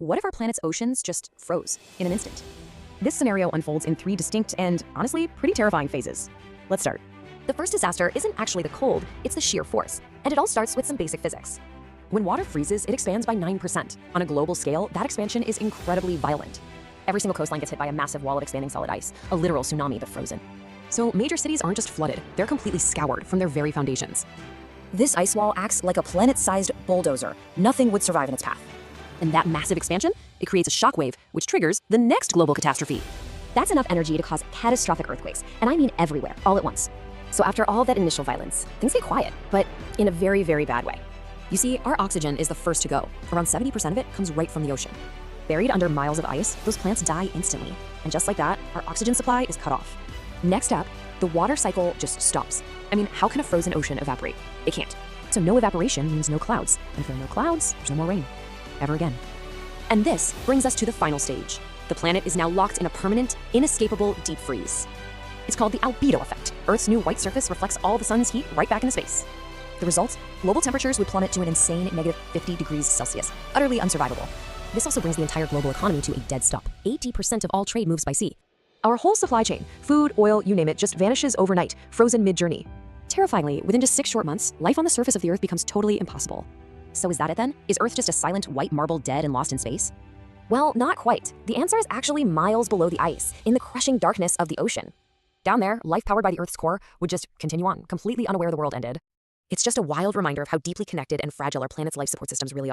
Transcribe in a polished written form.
what if our planet's oceans just froze in an instant? This scenario unfolds in 3 distinct and, honestly, pretty terrifying phases. Let's start. The first disaster isn't actually the cold, it's the shear force, and it all starts with some basic physics. When water freezes, it expands by 9%. On a global scale, that expansion is incredibly violent. Every single coastline gets hit by a massive wall of expanding solid ice, a literal tsunami but frozen. So major cities aren't just flooded, they're completely scoured from their very foundations. This ice wall acts like a planet-sized bulldozer. Nothing would survive in its path. And that massive expansion, it creates a shockwave, which triggers the next global catastrophe. That's enough energy to cause catastrophic earthquakes, and I mean everywhere, all at once. So after all that initial violence, things get quiet, but in a very, very bad way. You see, our oxygen is the first to go. Around 70% of it comes right from the ocean. Buried under miles of ice, those plants die instantly. And just like that, our oxygen supply is cut off. Next up, the water cycle just stops. I mean, how can a frozen ocean evaporate? It can't. So no evaporation means no clouds. And if there are no clouds, there's no more rain. Ever again. And this brings us to the final stage. The planet is now locked in a permanent, inescapable deep freeze. It's called the albedo effect. Earth's new white surface reflects all the sun's heat right back into space. The result? Global temperatures would plummet to an insane negative 50 degrees Celsius, utterly unsurvivable. This also brings the entire global economy to a dead stop. 80% of all trade moves by sea. Our whole supply chain, food, oil, you name it, just vanishes overnight, frozen mid-journey. Terrifyingly, within just 6 short months, life on the surface of the Earth becomes totally impossible. So is that it then? Is Earth just a silent white marble dead and lost in space? Well, not quite. The answer is actually miles below the ice, in the crushing darkness of the ocean. Down there, life powered by the Earth's core would just continue on, completely unaware the world ended. It's just a wild reminder of how deeply connected and fragile our planet's life support systems really are.